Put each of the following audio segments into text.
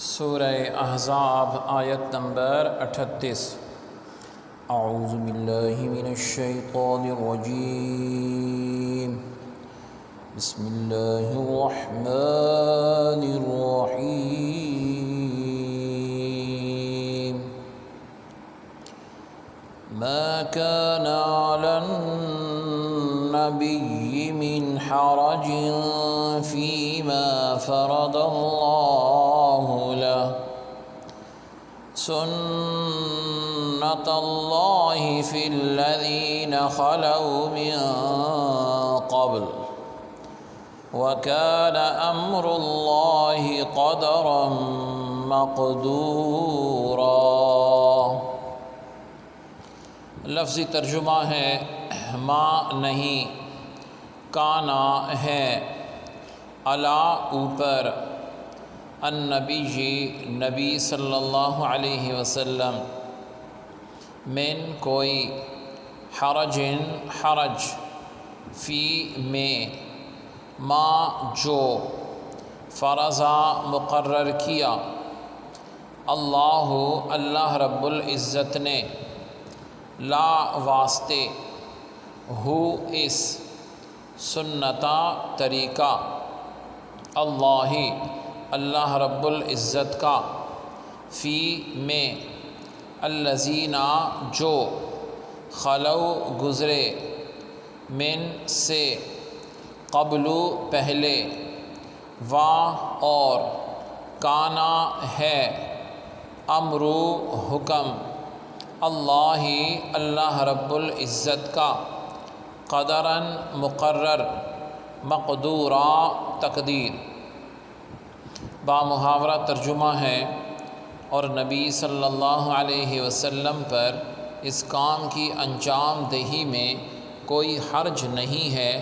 سورہ احزاب آیت نمبر 38۔ اعوذ باللہ من الشیطان الرجیم، بسم اللہ الرحمن الرحیم۔ ما كان على النبي من حرج فيما فرض الله له، سنة الله في الذين خلوا من قبل، وكان أمر الله قدرا مقدورا۔ لفظی ترجمہ ہے ما نہیں، کانا ہے، علا اوپر، النبی نبی صلی اللہ علیہ وسلم، من کوئی، حرج فی میں، ما جو، فرضا مقرر کیا، اللہ رب العزت نے، لا واسطے، ہو اس، سنتا طریقہ، اللہ رب العزت کا، فی میں، الذین جو، خلو گزرے، من سے، قبل پہلے، اور، کانا ہے، امر حکم، اللہ رب العزت کا، قدراً مقرر، مقدورا تقدیر۔ بامحاورہ ترجمہ ہے، اور نبی صلی اللہ علیہ وسلم پر اس کام کی انجام دہی میں کوئی حرج نہیں ہے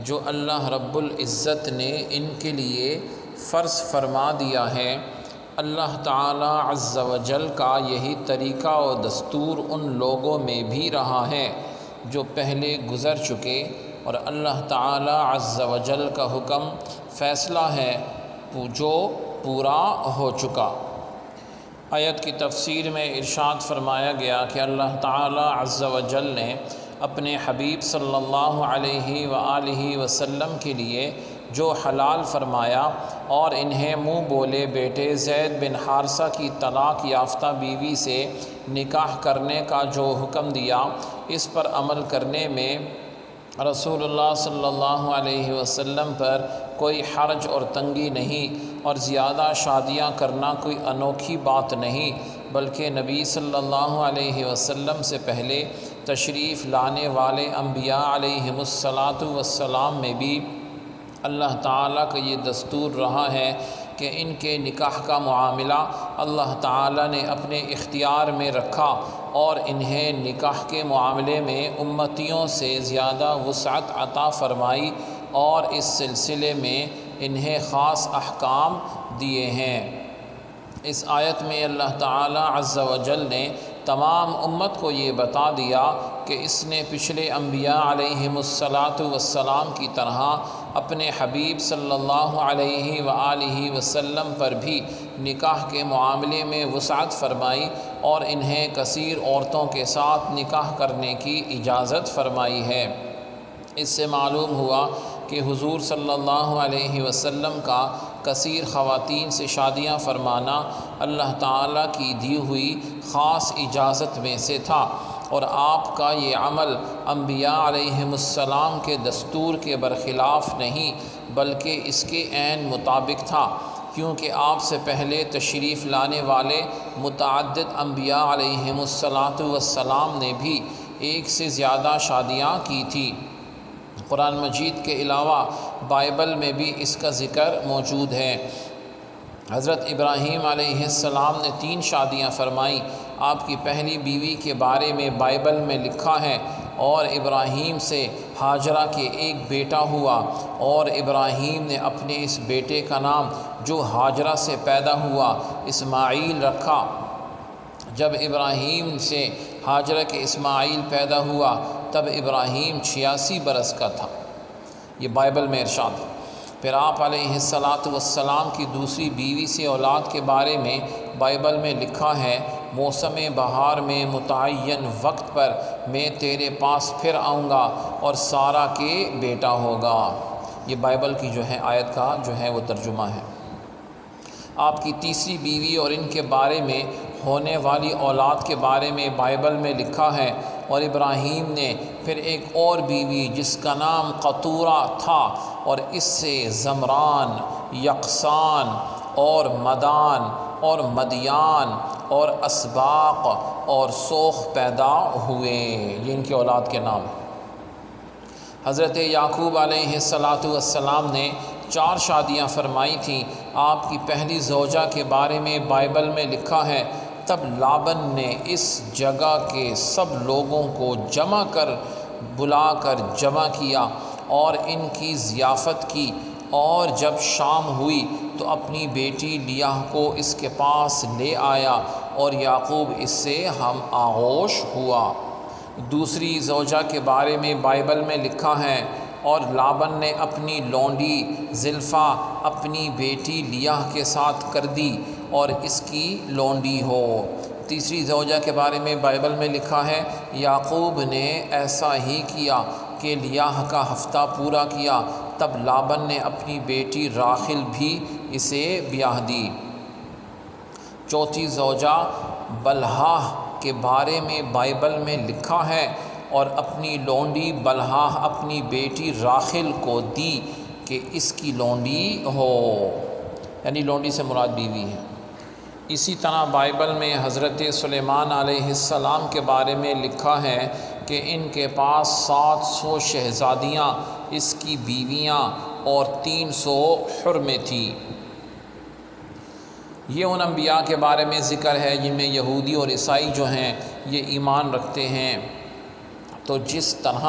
جو اللہ رب العزت نے ان کے لیے فرض فرما دیا ہے۔ اللہ تعالی عز و جل کا یہی طریقہ و دستور ان لوگوں میں بھی رہا ہے جو پہلے گزر چکے، اور اللہ تعالی عز و جل کا حکم فیصلہ ہے جو پورا ہو چکا۔ آیت کی تفسیر میں ارشاد فرمایا گیا کہ اللہ تعالی عز و جل نے اپنے حبیب صلی اللہ علیہ وآلہ وسلم کے لیے جو حلال فرمایا اور انہیں منہ بولے بیٹے زید بن حارثہ کی طلاق یافتہ بیوی سے نکاح کرنے کا جو حکم دیا، اس پر عمل کرنے میں رسول اللہ صلی اللہ علیہ وسلم پر کوئی حرج اور تنگی نہیں، اور زیادہ شادیاں کرنا کوئی انوکھی بات نہیں، بلکہ نبی صلی اللہ علیہ وسلم سے پہلے تشریف لانے والے انبیاء علیہم السلام میں بھی اللہ تعالیٰ کا یہ دستور رہا ہے کہ ان کے نکاح کا معاملہ اللہ تعالیٰ نے اپنے اختیار میں رکھا، اور انہیں نکاح کے معاملے میں امتیوں سے زیادہ وسعت عطا فرمائی، اور اس سلسلے میں انہیں خاص احکام دیے ہیں۔ اس آیت میں اللہ تعالیٰ عز و جل نے تمام امت کو یہ بتا دیا کہ اس نے پچھلے انبیاء علیہم السلام کی طرح اپنے حبیب صلی اللہ علیہ وآلہ وسلم پر بھی نکاح کے معاملے میں وسعت فرمائی، اور انہیں کثیر عورتوں کے ساتھ نکاح کرنے کی اجازت فرمائی ہے۔ اس سے معلوم ہوا کہ حضور صلی اللہ علیہ وسلم کا کثیر خواتین سے شادیاں فرمانا اللہ تعالیٰ کی دی ہوئی خاص اجازت میں سے تھا، اور آپ کا یہ عمل انبیاء علیہم السلام کے دستور کے برخلاف نہیں بلکہ اس کے عین مطابق تھا، کیونکہ آپ سے پہلے تشریف لانے والے متعدد انبیاء علیہم السلام نے بھی ایک سے زیادہ شادیاں کی تھی۔ قرآن مجید کے علاوہ بائبل میں بھی اس کا ذکر موجود ہے۔ حضرت ابراہیم علیہ السلام نے 3 شادیاں فرمائیں۔ آپ کی پہلی بیوی کے بارے میں بائبل میں لکھا ہے، اور ابراہیم سے ہاجرہ کے ایک بیٹا ہوا، اور ابراہیم نے اپنے اس بیٹے کا نام جو ہاجرہ سے پیدا ہوا اسماعیل رکھا۔ جب ابراہیم سے ہاجرہ کے اسماعیل پیدا ہوا تب ابراہیم 86 برس کا تھا۔ یہ بائبل میں ارشاد ہے۔ پھر آپ علیہ السلام کی دوسری بیوی سے اولاد کے بارے میں بائبل میں لکھا ہے، موسم بہار میں متعین وقت پر میں تیرے پاس پھر آؤں گا اور سارہ کے بیٹا ہوگا۔ یہ بائبل کی جو ہے آیت کا جو ہے وہ ترجمہ ہے۔ آپ کی تیسری بیوی اور ان کے بارے میں ہونے والی اولاد کے بارے میں بائبل میں لکھا ہے، اور ابراہیم نے پھر ایک اور بیوی جس کا نام قطورہ تھا، اور اس سے زمران، یقسان اور مدان اور مدیان اور اسباق اور سوخ پیدا ہوئے۔ یہ ان کے اولاد کے نام ہیں۔ حضرت یعقوب علیہ السلام نے 4 شادیاں فرمائی تھیں۔ آپ کی پہلی زوجہ کے بارے میں بائبل میں لکھا ہے، تب لابن نے اس جگہ کے سب لوگوں کو بلا کر جمع کیا اور ان کی ضیافت کی، اور جب شام ہوئی تو اپنی بیٹی لیاہ کو اس کے پاس لے آیا، اور یعقوب اس سے ہم آغوش ہوا۔ دوسری زوجہ کے بارے میں بائبل میں لکھا ہے، اور لابن نے اپنی لونڈی زلفا اپنی بیٹی لیاہ کے ساتھ کر دی اور اس کی لونڈی ہو۔ تیسری زوجہ کے بارے میں بائبل میں لکھا ہے، یعقوب نے ایسا ہی کیا کہ لیاہ کا ہفتہ پورا کیا، تب لابن نے اپنی بیٹی راحل بھی اسے بیاہ دی۔ چوتھی زوجہ بلہا کے بارے میں بائبل میں لکھا ہے، اور اپنی لونڈی بلہا اپنی بیٹی راحل کو دی کہ اس کی لونڈی ہو، یعنی لونڈی سے مراد بیوی ہے۔ اسی طرح بائبل میں حضرت سلیمان علیہ السلام کے بارے میں لکھا ہے کہ ان کے پاس 700 شہزادیاں اس کی بیویاں اور 300 حرمیں تھیں۔ یہ ان انبیاء کے بارے میں ذکر ہے جن میں یہودی اور عیسائی جو ہیں یہ ایمان رکھتے ہیں۔ تو جس طرح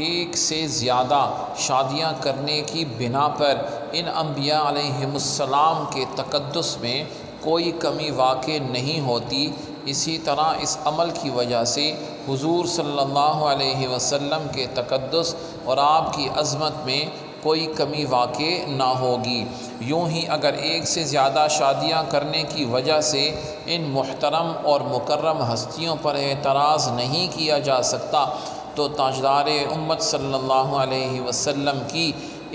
ایک سے زیادہ شادیاں کرنے کی بنا پر ان انبیاء علیہم السلام کے تقدس میں کوئی کمی واقع نہیں ہوتی، اسی طرح اس عمل کی وجہ سے حضور صلی اللہ علیہ وسلم کے تقدس اور آپ کی عظمت میں کوئی کمی واقع نہ ہوگی۔ یوں ہی اگر ایک سے زیادہ شادیاں کرنے کی وجہ سے ان محترم اور مکرم ہستیوں پر اعتراض نہیں کیا جا سکتا، تو تاجدار امت صلی اللہ علیہ وسلم کی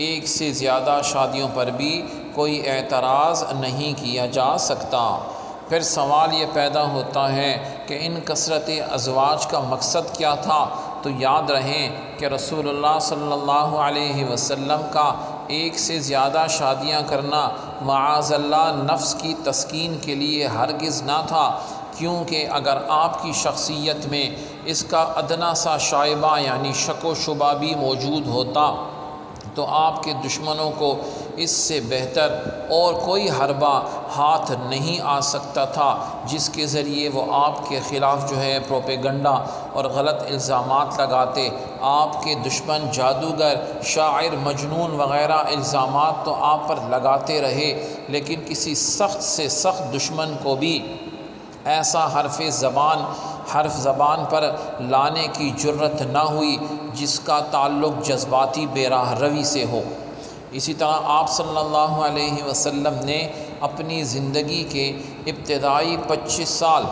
ایک سے زیادہ شادیوں پر بھی کوئی اعتراض نہیں کیا جا سکتا۔ پھر سوال یہ پیدا ہوتا ہے کہ ان کثرت ازواج کا مقصد کیا تھا؟ تو یاد رہیں کہ رسول اللہ صلی اللہ علیہ وسلم کا ایک سے زیادہ شادیاں کرنا معاذ اللہ نفس کی تسکین کے لیے ہرگز نہ تھا، کیونکہ اگر آپ کی شخصیت میں اس کا ادنا سا شائبہ یعنی شک و شبہ بھی موجود ہوتا تو آپ کے دشمنوں کو اس سے بہتر اور کوئی حربہ ہاتھ نہیں آ سکتا تھا جس کے ذریعے وہ آپ کے خلاف جو ہے پروپیگنڈا اور غلط الزامات لگاتے۔ آپ کے دشمن جادوگر، شاعر، مجنون وغیرہ الزامات تو آپ پر لگاتے رہے، لیکن کسی سخت سے سخت دشمن کو بھی ایسا حرف زبان پر لانے کی جرت نہ ہوئی جس کا تعلق جذباتی بے راہ روی سے ہو۔ اسی طرح آپ صلی اللہ علیہ وسلم نے اپنی زندگی کے ابتدائی 25 سال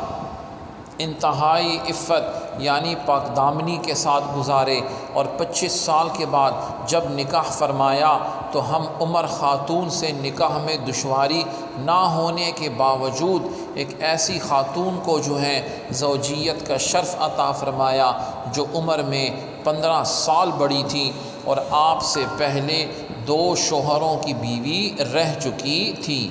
انتہائی عفت یعنی پاک دامنی کے ساتھ گزارے، اور 25 سال کے بعد جب نکاح فرمایا تو ہم عمر خاتون سے نکاح میں دشواری نہ ہونے کے باوجود ایک ایسی خاتون کو جو ہے زوجیت کا شرف عطا فرمایا جو عمر میں 15 سال بڑی تھی اور آپ سے پہلے 2 شوہروں کی بیوی رہ چکی تھی۔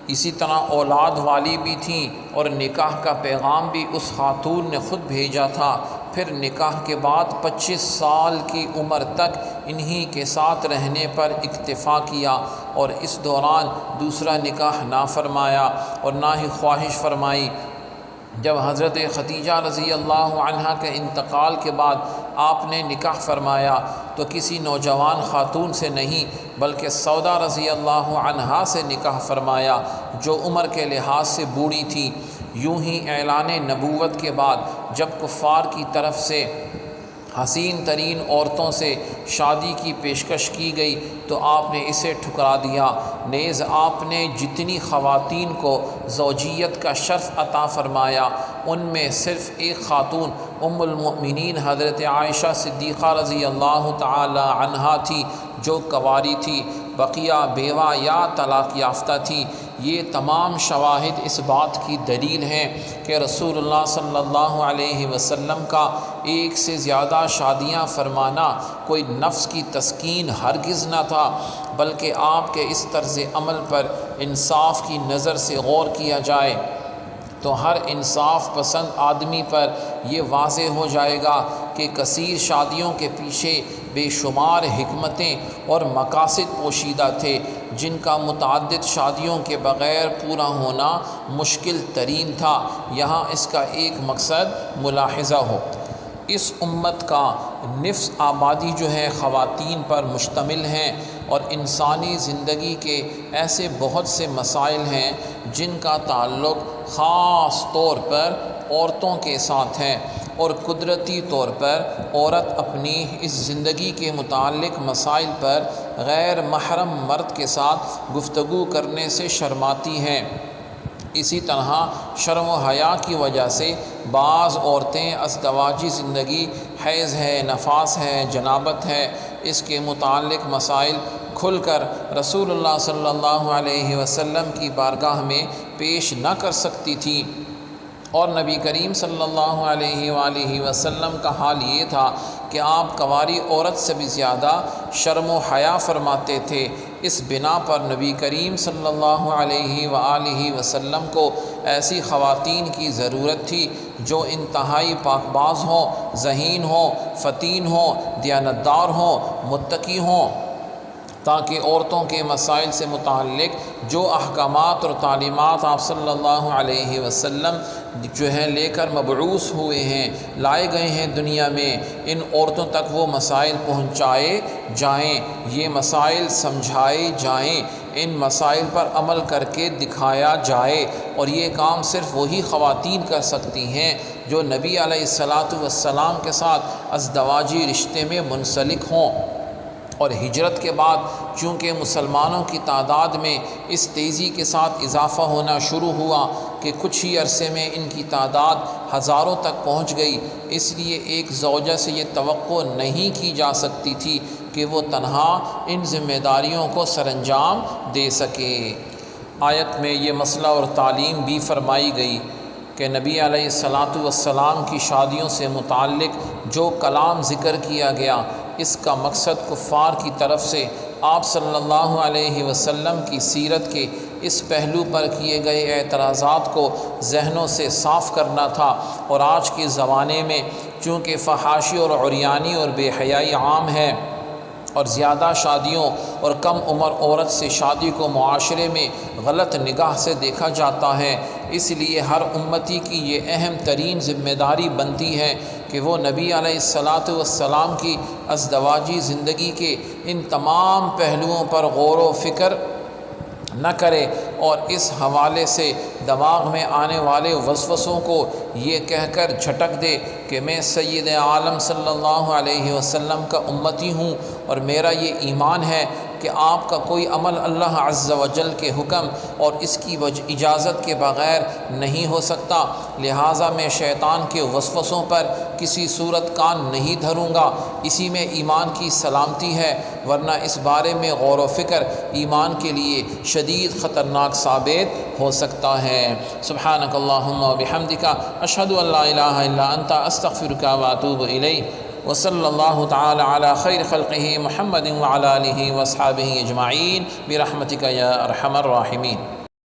اسی طرح اولاد والی بھی تھیں اور نکاح کا پیغام بھی اس خاتون نے خود بھیجا تھا۔ پھر نکاح کے بعد 25 سال کی عمر تک انہی کے ساتھ رہنے پر اکتفا کیا، اور اس دوران دوسرا نکاح نہ فرمایا اور نہ ہی خواہش فرمائی۔ جب حضرت خدیجہ رضی اللہ عنہا کے انتقال کے بعد آپ نے نکاح فرمایا تو کسی نوجوان خاتون سے نہیں بلکہ سودا رضی اللہ عنہا سے نکاح فرمایا جو عمر کے لحاظ سے بوڑھی تھی۔ یوں ہی اعلان نبوت کے بعد جب کفار کی طرف سے حسین ترین عورتوں سے شادی کی پیشکش کی گئی تو آپ نے اسے ٹھکرا دیا۔ نیز آپ نے جتنی خواتین کو زوجیت کا شرف عطا فرمایا ان میں صرف ایک خاتون ام المؤمنین حضرت عائشہ صدیقہ رضی اللہ تعالی عنہا تھی جو کنواری تھی، بقیہ بیوہ یا طلاق یافتہ تھی۔ یہ تمام شواہد اس بات کی دلیل ہیں کہ رسول اللہ صلی اللہ علیہ وسلم کا ایک سے زیادہ شادیاں فرمانا کوئی نفس کی تسکین ہرگز نہ تھا، بلکہ آپ کے اس طرز عمل پر انصاف کی نظر سے غور کیا جائے تو ہر انصاف پسند آدمی پر یہ واضح ہو جائے گا کہ کثیر شادیوں کے پیچھے بے شمار حکمتیں اور مقاصد پوشیدہ تھے جن کا متعدد شادیوں کے بغیر پورا ہونا مشکل ترین تھا۔ یہاں اس کا ایک مقصد ملاحظہ ہو، اس امت کا نفس آبادی جو ہے خواتین پر مشتمل ہیں، اور انسانی زندگی کے ایسے بہت سے مسائل ہیں جن کا تعلق خاص طور پر عورتوں کے ساتھ ہے، اور قدرتی طور پر عورت اپنی اس زندگی کے متعلق مسائل پر غیر محرم مرد کے ساتھ گفتگو کرنے سے شرماتی ہے۔ اسی طرح شرم و حیا کی وجہ سے بعض عورتیں ازدواجی زندگی، حیض ہے، نفاس ہے، جنابت ہے، اس کے متعلق مسائل کھل کر رسول اللہ صلی اللہ علیہ وسلم کی بارگاہ میں پیش نہ کر سکتی تھی، اور نبی کریم صلی اللہ علیہ وآلہ وسلم کا حال یہ تھا کہ آپ کنواری عورت سے بھی زیادہ شرم و حیا فرماتے تھے۔ اس بنا پر نبی کریم صلی اللہ علیہ وآلہ وسلم کو ایسی خواتین کی ضرورت تھی جو انتہائی پاک باز ہوں، ذہین ہوں، فتین ہوں، دیانتدار ہوں، متقی ہوں، تاکہ عورتوں کے مسائل سے متعلق جو احکامات اور تعلیمات آپ صلی اللہ علیہ وسلم جو ہے لے کر مبعوث ہوئے ہیں، لائے گئے ہیں دنیا میں، ان عورتوں تک وہ مسائل پہنچائے جائیں، یہ مسائل سمجھائے جائیں، ان مسائل پر عمل کر کے دکھایا جائے، اور یہ کام صرف وہی خواتین کر سکتی ہیں جو نبی علیہ السلام کے ساتھ ازدواجی رشتے میں منسلک ہوں۔ اور ہجرت کے بعد چونکہ مسلمانوں کی تعداد میں اس تیزی کے ساتھ اضافہ ہونا شروع ہوا کہ کچھ ہی عرصے میں ان کی تعداد ہزاروں تک پہنچ گئی، اس لیے ایک زوجہ سے یہ توقع نہیں کی جا سکتی تھی کہ وہ تنہا ان ذمہ داریوں کو سر انجام دے سکے۔ آیت میں یہ مسئلہ اور تعلیم بھی فرمائی گئی کہ نبی علیہ السلام کی شادیوں سے متعلق جو کلام ذکر کیا گیا اس کا مقصد کفار کی طرف سے آپ صلی اللہ علیہ وسلم کی سیرت کے اس پہلو پر کیے گئے اعتراضات کو ذہنوں سے صاف کرنا تھا، اور آج کے زمانے میں چونکہ فحاشی اور عریانی اور بے حیائی عام ہے، اور زیادہ شادیوں اور کم عمر عورت سے شادی کو معاشرے میں غلط نگاہ سے دیکھا جاتا ہے، اس لیے ہر امتی کی یہ اہم ترین ذمہ داری بنتی ہے کہ وہ نبی علیہ السلام کی ازدواجی زندگی کے ان تمام پہلوؤں پر غور و فکر نہ کرے، اور اس حوالے سے دماغ میں آنے والے وسوسوں کو یہ کہہ کر جھٹک دے کہ میں سید عالم صلی اللہ علیہ وسلم کا امتی ہوں، اور میرا یہ ایمان ہے کہ آپ کا کوئی عمل اللہ عز و جل کے حکم اور اس کی اجازت کے بغیر نہیں ہو سکتا، لہٰذا میں شیطان کے وسوسوں پر کسی صورت کان نہیں دھروں گا۔ اسی میں ایمان کی سلامتی ہے، ورنہ اس بارے میں غور و فکر ایمان کے لیے شدید خطرناک ثابت ہو سکتا ہے۔ سبحانک اللہم و بحمدک، اشہد ان لا الہ الا انت، استغفرک و اتوب الیک، وصلی اللہ تعالی علی خیر خلقہ محمد وعلی آلہ واصحابہ اجمعین برحمتک یا ارحم الراحمین۔